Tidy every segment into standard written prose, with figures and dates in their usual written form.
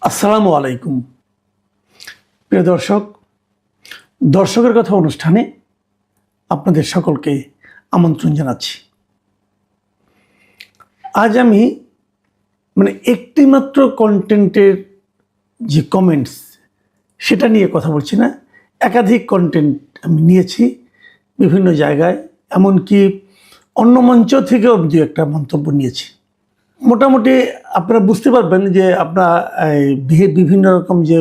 আসসালামু আলাইকুম প্রিয় দর্শক, দর্শকের কথা অনুষ্ঠানে আপনাদের সকলকে আমন্ত্রণ জানাচ্ছি। আজ আমি একটিমাত্র কন্টেন্টের যে কমেন্টস সেটা নিয়ে কথা বলছি না, একাধিক কন্টেন্ট আমি নিয়েছি বিভিন্ন জায়গায়, এমনকি অন্য মঞ্চ থেকেও দু একটা মন্তব্য নিয়েছি। মোটামুটি আপনারা বুঝতে পারবেন যে আপনার বিভিন্ন রকম যে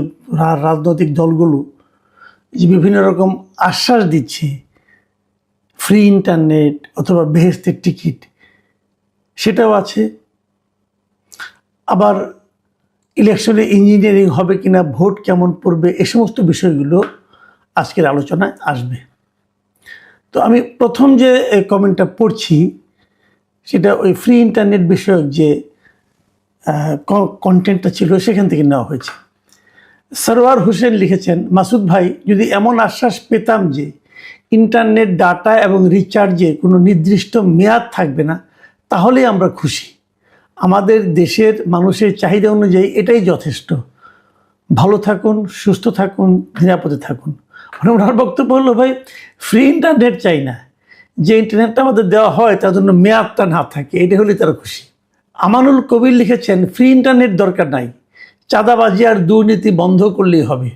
রাজনৈতিক দলগুলো যে বিভিন্ন রকম আশ্বাস দিচ্ছে, ফ্রি ইন্টারনেট অথবা বেহেশতের টিকিট, সেটাও আছে। আবার ইলেকশনে ইঞ্জিনিয়ারিং হবে কিনা, ভোট কেমন পড়বে, এ সমস্ত বিষয়গুলো আজকের আলোচনায় আসবে। তো আমি প্রথম যে কমেন্টটা পড়ছি সেটা ওই ফ্রি ইন্টারনেট বিষয়ক যে কন্টেন্টটা ছিল সেখান থেকে নেওয়া হয়েছে। সরওয়ার হোসেন লিখেছেন, মাসুদ ভাই, যদি এমন আশ্বাস পেতাম যে ইন্টারনেট ডাটা এবং রিচার্জে কোনো নির্দিষ্ট মেয়াদ থাকবে না, তাহলেই আমরা খুশি। আমাদের দেশের মানুষের চাহিদা অনুযায়ী এটাই যথেষ্ট। ভালো থাকুন, সুস্থ থাকুন, নিরাপদে থাকুন। ওনার বক্তব্য হলো, ভাই ফ্রি ইন্টারনেট চাই না, যে ইন্টারনেটটা আমাদের দেওয়া হয় তার জন্য মেয়াদটা না থাকে, এটা হলে তারা খুশি। আমানুল কবির লিখেছেন, ফ্রি ইন্টারনেট দরকার নাই, চাঁদাবাজি আর দুর্নীতি বন্ধ করলেই হবে।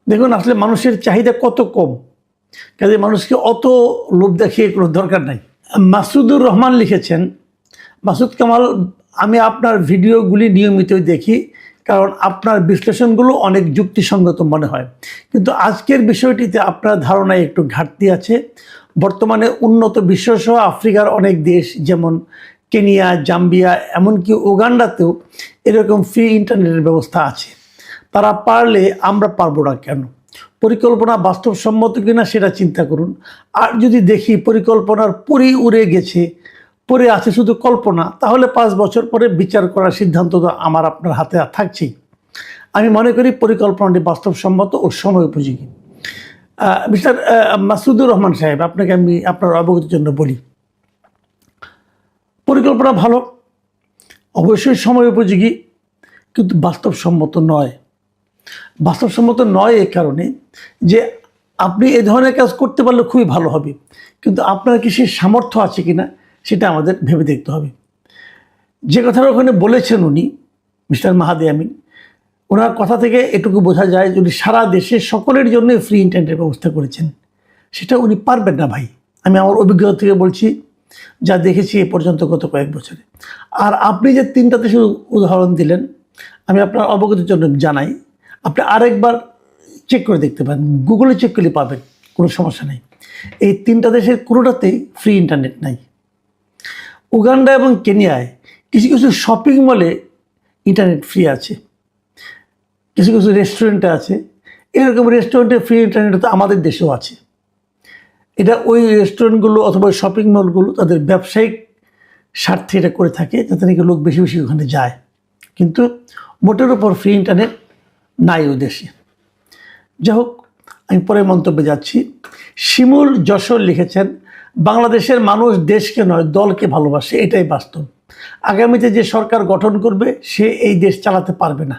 দেখুন আসলে মানুষের চাহিদা কত কম, কাজে মানুষকে অত লোভ দেখিয়ে কোনো দরকার নাই। মাসুদুর রহমান লিখেছেন, মাসুদ কামাল, আমি আপনার ভিডিওগুলি নিয়মিতই দেখি, কারণ আপনার বিশ্লেষণগুলো অনেক যুক্তিসঙ্গত মনে হয়, কিন্তু আজকের বিষয়টিতে আপনার ধারণায় একটু ঘাটতি আছে। বর্তমানে উন্নত বিশ্বসহ আফ্রিকার অনেক দেশ যেমন কেনিয়া, জাম্বিয়া, এমনকি উগান্ডাতেও এরকম ফ্রি ইন্টারনেটের ব্যবস্থা আছে। তারা পারলে আমরা পারবো না কেন? পরিকল্পনা বাস্তবসম্মত কিনা সেটা চিন্তা করুন। আর যদি দেখি পরিকল্পনার পুরি উড়ে গেছে, পরে আছে শুধু কল্পনা, তাহলে 5 বছর পরে বিচার করার সিদ্ধান্ত তো আমার আপনার হাতে থাকছেই। আমি মনে করি পরিকল্পনাটি বাস্তবসম্মত ও সময় উপযোগী। মিস্টার মাসুদুর রহমান সাহেব, আপনাকে আমি আপনার অবগতির জন্য বলি, পরিকল্পনা ভালো, অবশ্যই সময় উপযোগী, কিন্তু বাস্তবসম্মত নয়। বাস্তবসম্মত নয় এই কারণে যে আপনি এ ধরনের কাজ করতে পারলে খুবই ভালো হবে, কিন্তু আপনার কি সেই সামর্থ্য আছে কিনা সেটা আমাদের ভেবে দেখতে হবে। যে কথাটা ওখানে বলেছেন উনি, মিস্টার মাহাদি আমিন, ওনার কথা থেকে এটুকু বোঝা যায় যে উনি সারা দেশে সকলের জন্য ফ্রি ইন্টারনেটের ব্যবস্থা করেছেন। সেটা উনি পারবেন না ভাই, আমি আমার অভিজ্ঞতা থেকে বলছি, যা দেখেছি এ পর্যন্ত গত কয়েক বছরে। আর আপনি যে 3টা দেশের উদাহরণ দিলেন, আমি আপনার অবগতির জন্য জানাই, আপনি আরেকবার চেক করে দেখতে পারেন, গুগলে চেক করলে পাবেন, কোনো সমস্যা নেই। এই 3টা দেশের কোনোটাতেই ফ্রি ইন্টারনেট নাই। উগান্ডা এবং কেনিয়ায় কিছু কিছু শপিং মলে ইন্টারনেট ফ্রি আছে, কিছু কিছু রেস্টুরেন্টে আছে। এরকম রেস্টুরেন্টে ফ্রি ইন্টারনেট তো আমাদের দেশেও আছে। এটা ওই রেস্টুরেন্টগুলো অথবা শপিং মলগুলো তাদের ব্যবসায়িক স্বার্থে এটা করে থাকে, যাতে নাকি লোক বেশি বেশি ওখানে যায়, কিন্তু মোটের উপর ফ্রি ইন্টারনেট নাই ওই দেশে। যাই হোক, আমি পরে মন্তব্যে যাচ্ছি। শিমুল যশোর লিখেছেন, বাংলাদেশের মানুষ দেশকে নয় দলকে ভালোবাসে, এটাই বাস্তব। আগামীতে যে সরকার গঠন করবে সে এই দেশ চালাতে পারবে না।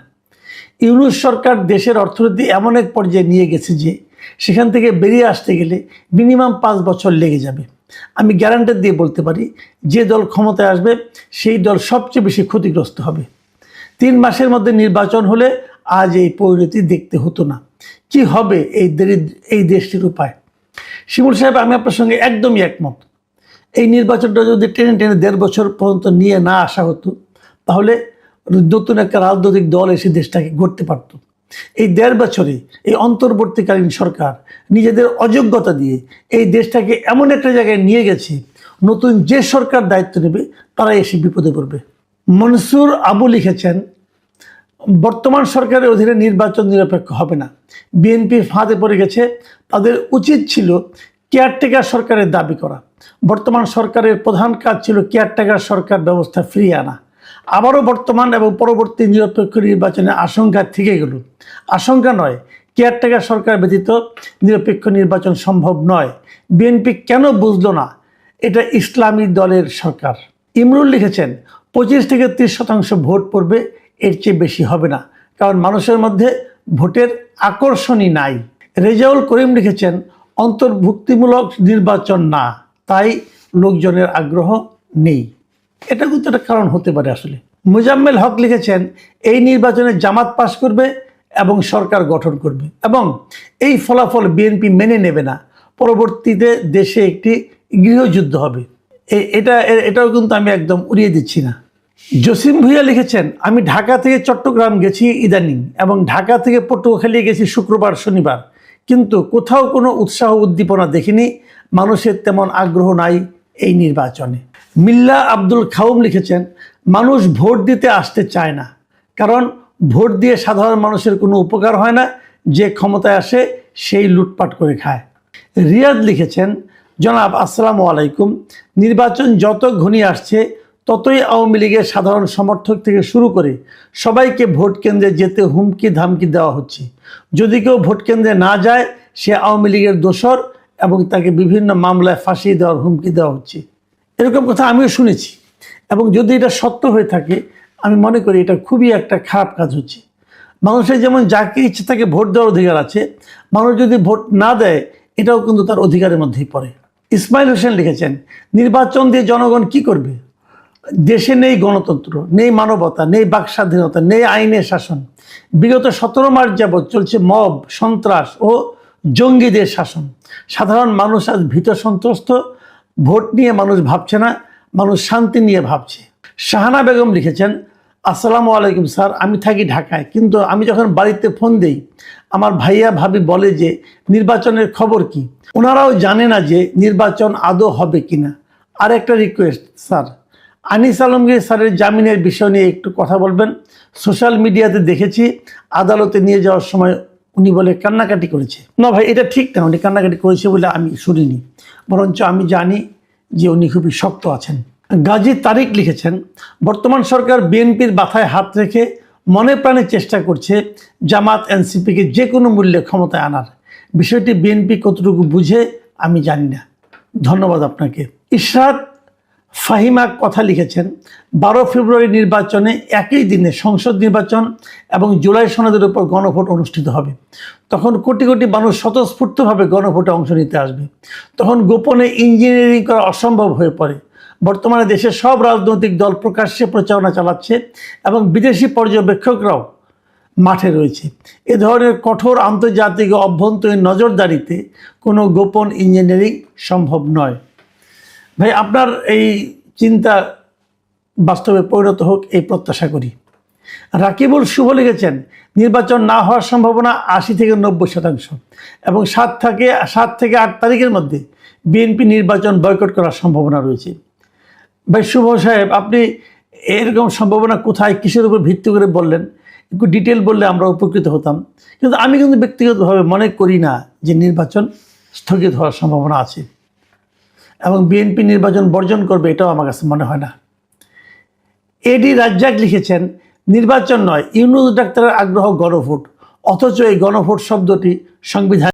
ইউনূস সরকার দেশের অর্থনীতি এমন এক পর্যায়ে নিয়ে গেছে যে সেখান থেকে বেরিয়ে আসতে গেলে মিনিমাম 5 বছর লেগে যাবে। আমি গ্যারান্টি দিয়ে বলতে পারি, যে দল ক্ষমতায় আসবে সেই দল সবচেয়ে বেশি ক্ষতিগ্রস্ত হবে। 3 মাসের মধ্যে নির্বাচন হলে আজ এই পরিণতি দেখতে হতো না। কি হবে এই দেশটির উপায়? শিমুল সাহেব, আমি আপনার সঙ্গে একদমই একমত। এই নির্বাচনটা যদি টেনে টেনে 1.5 বছর পর্যন্ত নিয়ে না আসা হতো, তাহলে নতুন একটা রাজনৈতিক দল এসে দেশটাকে গড়তে পারত। এই 1.5 বছরে এই অন্তর্বর্তীকালীন সরকার নিজেদের অযোগ্যতা দিয়ে এই দেশটাকে এমন একটা জায়গায় নিয়ে গেছে, নতুন যে সরকার দায়িত্ব নেবে তারা এসে বিপদে পড়বে। মনসুর আবু লিখেছেন, বর্তমান সরকারের অধীনে নির্বাচন নিরপেক্ষ হবে না। বিএনপি ফাঁদে পড়ে গেছে, তাদের উচিত ছিল কেয়ারটেকার সরকারের দাবি করা। বর্তমান সরকারের প্রধান কাজ ছিল কেয়ারটেকার সরকার ব্যবস্থা ফিরিয়ে আনা। আবারও বর্তমান এবং পরবর্তী নিরপেক্ষ নির্বাচনের আশঙ্কা থেকে গেল। আশঙ্কা নয়, কেয়ারটেকার সরকার ব্যতীত নিরপেক্ষ নির্বাচন সম্ভব নয়। বিএনপি কেন বুঝলো না এটা ইসলামী দলের সরকার? ইমরুল লিখেছেন, 25 থেকে 30% ভোট পড়বে, এর চেয়ে বেশি হবে না। কারণ মানুষের মধ্যে ভোটের আকর্ষণই নাই। রেজাউল করিম লিখেছেন, অন্তর্ভুক্তিমূলক নির্বাচন না, তাই লোকজনের আগ্রহ নেই। এটা কিন্তু একটা কারণ হতে পারে আসলে। মুজাম্মেল হক লিখেছেন, এই নির্বাচনে জামাত পাশ করবে এবং সরকার গঠন করবে এবং এই ফলাফল বিএনপি মেনে নেবে না, পরবর্তীতে দেশে একটি গৃহযুদ্ধ হবে। এটাও কিন্তু আমি একদম উড়িয়ে দিচ্ছি না। জসিম ভুইয়া লিখেছেন, আমি ঢাকা থেকে চট্টগ্রাম গেছি ইদানিং এবং ঢাকা থেকে পটুয়াখালী গেছি শুক্রবার শনিবার, কিন্তু কোথাও কোনো উৎসাহ উদ্দীপনা দেখিনি, মানুষের তেমন আগ্রহ নাই এই নির্বাচনে। মিল্লা আব্দুল খাউম লিখেছেন, মানুষ ভোট দিতে আসতে চায় না, কারণ ভোট দিয়ে সাধারণ মানুষের কোনো উপকার হয় না, যে ক্ষমতায় আসে সেই লুটপাট করে খায়। রিয়াদ লিখেছেন, জনাব আসসালামু আলাইকুম, নির্বাচন যত ঘনিয়ে আসছে ততই আওয়ামী লীগের সাধারণ সমর্থক থেকে শুরু করে সবাইকে ভোট কেন্দ্রে যেতে হুমকি ধামকি দেওয়া হচ্ছে। যদি কেউ ভোট কেন্দ্রে না যায় সে আওয়ামী লীগের দোসর এবং তাকে বিভিন্ন মামলায় ফাঁসিয়ে দেওয়ার হুমকি দেওয়া হচ্ছে। এরকম কথা আমিও শুনেছি এবং যদি এটা সত্য হয়ে থাকে আমি মনে করি এটা খুবই একটা খারাপ কাজ হচ্ছে। মানুষের যেমন যাকে ইচ্ছে তাকে ভোট দেওয়ার অধিকার আছে, মানুষ যদি ভোট না দেয় এটাও কিন্তু তার অধিকারের মধ্যেই পড়ে। ইসমাইল হোসেন লিখেছেন, নির্বাচন দিয়ে জনগণ কি করবে? দেশে নেই গণতন্ত্র, নেই মানবতা, নেই বাক স্বাধীনতা, নেই আইনের শাসন। বিগত 17 মাস যাবৎ চলছে মব, সন্ত্রাস ও জঙ্গিদের শাসন। সাধারণ মানুষ আজ ভীত সন্ত্রস্ত। ভোট নিয়ে মানুষ ভাবছে না, মানুষ শান্তি নিয়ে ভাবছে। শাহানা বেগম লিখেছেন, আসসালামু আলাইকুম স্যার, আমি থাকি ঢাকায়, কিন্তু আমি যখন বাড়িতে ফোন দেই আমার ভাইয়া ভাবি বলে যে নির্বাচনের খবর কি। ওনারাও জানে না যে নির্বাচন আদৌ হবে কিনা। আর একটা রিকোয়েস্ট স্যার, আনিস আলমগীর স্যারের জামিনের বিষয় নিয়ে একটু কথা বলবেন। সোশ্যাল মিডিয়াতে দেখেছি আদালতে নিয়ে যাওয়ার সময় উনি বলে কান্নাকাটি করেছে। না ভাই, এটা ঠিক না, উনি কান্নাকাটি করেছে বলে আমি শুনিনি, বরঞ্চ আমি জানি যে উনি খুবই শক্ত আছেন। গাজী তারিক লিখেছেন, বর্তমান সরকার বিএনপির মাথায় হাত রেখে মনে প্রাণে চেষ্টা করছে জামাত এনসিপিকে যে কোনো মূল্যে ক্ষমতায় আনার। বিষয়টি বিএনপি কতটুকু বুঝে আমি জানি না। ধন্যবাদ আপনাকে। ইশরাত ফাহিমা কথা লিখেছেন, 12 ফেব্রুয়ারি নির্বাচনে একই দিনে সংসদ নির্বাচন এবং জুলাই সনদের উপর গণভোট অনুষ্ঠিত হবে। তখন কোটি কোটি মানুষ স্বতঃস্ফূর্তভাবে গণভোটে অংশ নিতে আসবে। তখন গোপনে ইঞ্জিনিয়ারিং করা অসম্ভব হয়ে পড়ে। বর্তমানে দেশের সব রাজনৈতিক দল প্রকাশ্যে প্রচারণা চালাচ্ছে এবং বিদেশি পর্যবেক্ষকরাও মাঠে রয়েছে। এ ধরনের কঠোর আন্তর্জাতিক ও অভ্যন্তরীণ নজরদারিতে কোনো গোপন ইঞ্জিনিয়ারিং সম্ভব নয়। ভাই, আপনার এই চিন্তা বাস্তবে পরিণত হোক এই প্রত্যাশা করি। রাকিবুল শুভ লিখেছেন, নির্বাচন না হওয়ার সম্ভাবনা 80 থেকে 90% এবং 7 থেকে 8 তারিখের মধ্যে বিএনপি নির্বাচন বয়কট করার সম্ভাবনা রয়েছে। ভাই শুভ সাহেব, আপনি এরকম সম্ভাবনা কোথায়, কিসের উপর ভিত্তি করে বললেন? একটু ডিটেল বললে আমরা উপকৃত হতাম। কিন্তু আমি কিন্তু ব্যক্তিগতভাবে মনে করি না যে নির্বাচন স্থগিত হওয়ার সম্ভাবনা আছে এবং বিএনপি নির্বাচন বর্জন করবে, এটাও আমার কাছে মনে হয় না। এডি রাজ্জাক লিখেছেন, নির্বাচন নয়, ইউনূস ডাক্তারের আগ্রহ গণভোট, অথচ এই গণভোট শব্দটি সংবিধান